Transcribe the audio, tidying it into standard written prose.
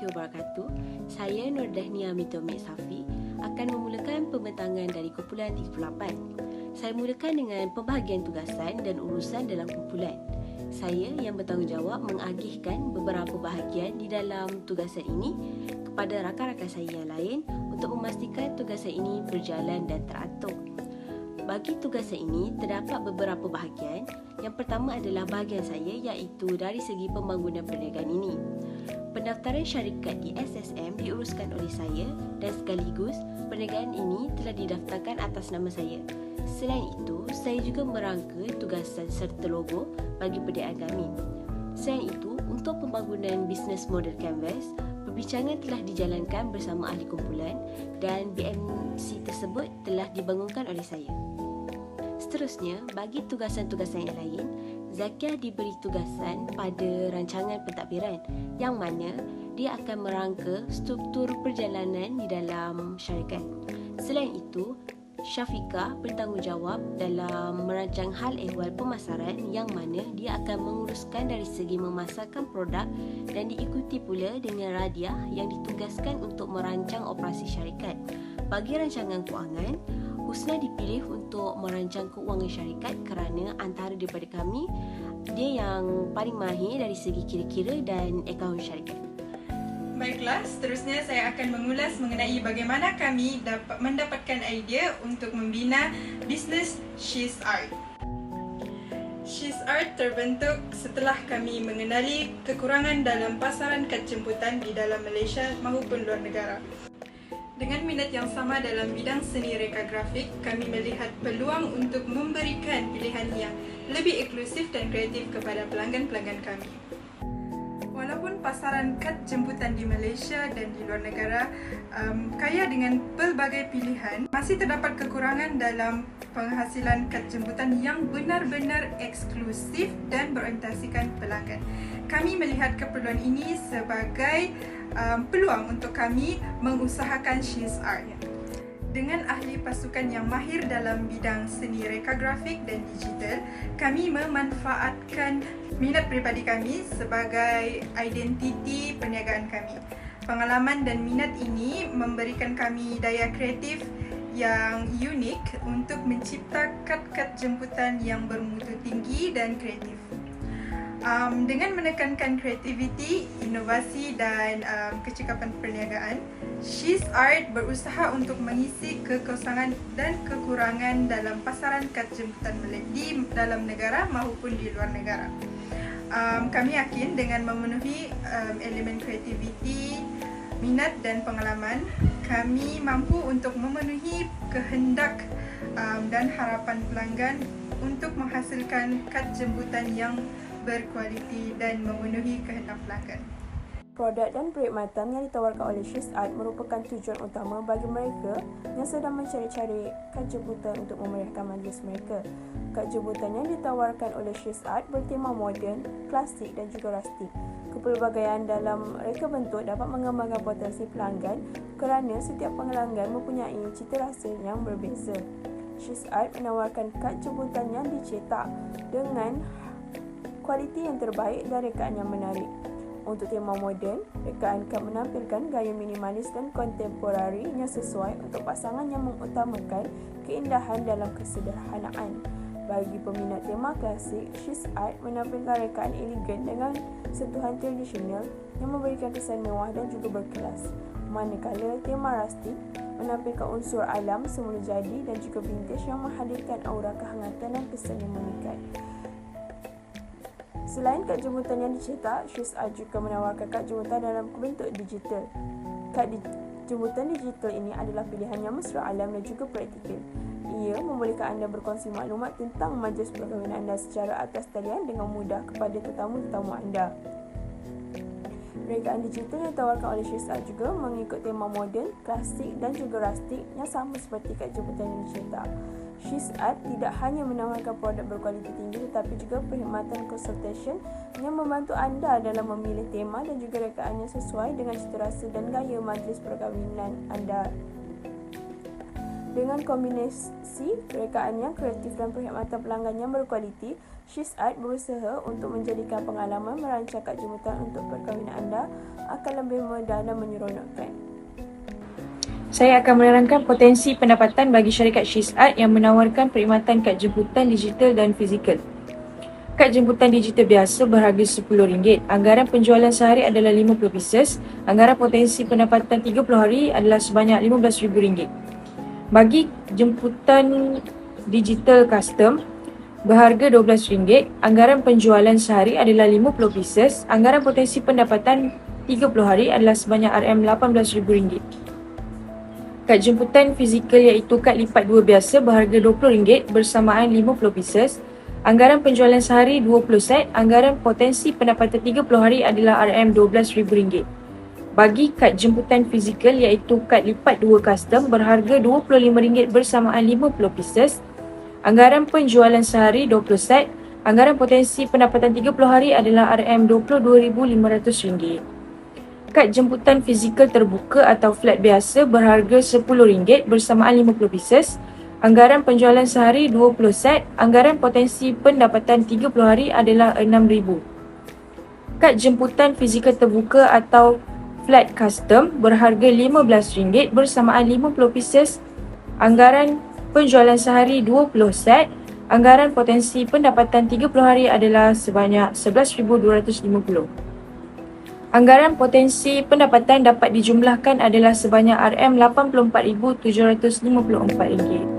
warahmatullahi wabarakatuh. Saya Nur Dahnia Mitomik Safi akan memulakan pembentangan dari kumpulan 38. Saya mulakan dengan pembahagian tugasan dan urusan dalam kumpulan. Saya yang bertanggungjawab mengagihkan beberapa bahagian di dalam tugasan ini kepada rakan-rakan saya yang lain untuk memastikan tugasan ini berjalan dan teratur. Bagi tugasan ini, terdapat beberapa bahagian. Yang pertama adalah bahagian saya, iaitu dari segi pembangunan perniagaan ini. Pendaftaran syarikat di SSM diuruskan oleh saya dan sekaligus perniagaan ini telah didaftarkan atas nama saya. Selain itu, saya juga merangka tugasan serta logo bagi perniagaan kami. Selain itu, untuk pembangunan bisnes model canvas, perbincangan telah dijalankan bersama ahli kumpulan dan BMC tersebut telah dibangunkan oleh saya. Seterusnya, bagi tugasan-tugasan yang lain, Zakiah diberi tugasan pada rancangan pentadbiran yang mana dia akan merangka struktur perjalanan di dalam syarikat. Selain itu, Syafiqah bertanggungjawab dalam merancang hal ehwal pemasaran yang mana dia akan menguruskan dari segi memasarkan produk dan diikuti pula dengan Radiah yang ditugaskan untuk merancang operasi syarikat. Bagi rancangan kewangan, Husna dipilih untuk merancang keuangan syarikat kerana antara daripada kami, dia yang paling mahir dari segi kira-kira dan akaun syarikat. Baiklah, seterusnya saya akan mengulas mengenai bagaimana kami dapat mendapatkan idea untuk membina bisnes She's Art. She's Art terbentuk setelah kami mengenali kekurangan dalam pasaran kad jemputan di dalam Malaysia maupun luar negara. Dengan minat yang sama dalam bidang seni reka grafik, kami melihat peluang untuk memberikan pilihan yang lebih eksklusif dan kreatif kepada pelanggan-pelanggan kami. Walaupun pasaran kad jemputan di Malaysia dan di luar negara kaya dengan pelbagai pilihan, masih terdapat kekurangan dalam penghasilan kad jemputan yang benar-benar eksklusif dan berorientasikan pelanggan. Kami melihat keperluan ini sebagai peluang untuk kami mengusahakan She's Art. Dengan ahli pasukan yang mahir dalam bidang seni reka grafik dan digital, kami memanfaatkan minat peribadi kami sebagai identiti perniagaan kami. Pengalaman dan minat ini memberikan kami daya kreatif yang unik untuk mencipta kad-kad jemputan yang bermutu tinggi dan kreatif. Dengan menekankan kreativiti, inovasi dan kecekapan perniagaan, She's Art berusaha untuk mengisi kekosongan dan kekurangan dalam pasaran kad jemputan di dalam negara maupun di luar negara. Kami yakin dengan memenuhi elemen kreativiti, minat dan pengalaman, kami mampu untuk memenuhi kehendak dan harapan pelanggan untuk menghasilkan kad jemputan yang berkualiti dan memenuhi kehendak pelanggan. Produk dan perkhidmatan yang ditawarkan oleh She's Art merupakan tujuan utama bagi mereka yang sedang mencari-cari kad jemputan untuk memeriahkan majlis mereka. Kad jemputan yang ditawarkan oleh She's Art bertema moden, klasik dan juga rustik. Kepelbagaian dalam reka bentuk dapat mengembangkan potensi pelanggan kerana setiap pelanggan mempunyai cita rasa yang berbeza. She's Art menawarkan kad jemputan yang dicetak dengan kualiti yang terbaik dan rekaan yang menarik. Untuk tema moden, rekaan kad menampilkan gaya minimalis dan kontemporari yang sesuai untuk pasangan yang mengutamakan keindahan dalam kesederhanaan. Bagi peminat tema klasik, She's Art menampilkan rekaan elegan dengan sentuhan tradisional yang memberikan kesan mewah dan juga berkelas. Manakala tema rustik menampilkan unsur alam semula jadi dan juga vintage yang menghadirkan aura kehangatan dan kesan yang memikat. Selain kad jemputan yang dicetak, She's Art juga menawarkan kad jemputan dalam bentuk digital. Kad jemputan digital ini adalah pilihan yang mesra alam dan juga praktikal. Ia membolehkan anda berkongsi maklumat tentang majlis perkahwinan anda secara atas talian dengan mudah kepada tetamu-tetamu anda. Rekaan digital yang ditawarkan oleh She's Art juga mengikut tema moden, klasik dan juga rustik yang sama seperti kad jemputan yang dicetak. She's Art tidak hanya menawarkan produk berkualiti tinggi tetapi juga perkhidmatan consultation yang membantu anda dalam memilih tema dan juga rekaan yang sesuai dengan cita rasa dan gaya majlis perkahwinan anda. Dengan kombinasi rekaan yang kreatif dan perkhidmatan pelanggan yang berkualiti, She's Art berusaha untuk menjadikan pengalaman merancang kad jemputan untuk perkahwinan anda akan lebih mudah dan menyeronokkan. Saya akan menerangkan potensi pendapatan bagi syarikat She's Art yang menawarkan perkhidmatan kad jemputan digital dan fizikal. Kad jemputan digital biasa berharga RM10. Anggaran penjualan sehari adalah 50 pieces. Anggaran potensi pendapatan 30 hari adalah sebanyak RM15,000. Bagi jemputan digital custom berharga RM12. Anggaran penjualan sehari adalah 50 pieces. Anggaran potensi pendapatan 30 hari adalah sebanyak RM18,000. Kad jemputan fizikal iaitu kad lipat 2 biasa berharga RM20 bersamaan 50 pieces. Anggaran penjualan sehari 20 set. Anggaran potensi pendapatan 30 hari adalah RM12,000. Bagi kad jemputan fizikal iaitu kad lipat 2 custom berharga RM25 bersamaan 50 pieces. Anggaran penjualan sehari 20 set. Anggaran potensi pendapatan 30 hari adalah RM22,500. Kad jemputan fizikal terbuka atau flat biasa berharga RM10 bersamaan 50 pieces. Anggaran penjualan sehari 20 set. Anggaran potensi pendapatan 30 hari adalah RM6,000. Kad jemputan fizikal terbuka atau flat custom berharga RM15 bersamaan 50 pieces. Anggaran penjualan sehari 20 set. Anggaran potensi pendapatan 30 hari adalah sebanyak RM11,250. Anggaran potensi pendapatan dapat dijumlahkan adalah sebanyak RM84,754.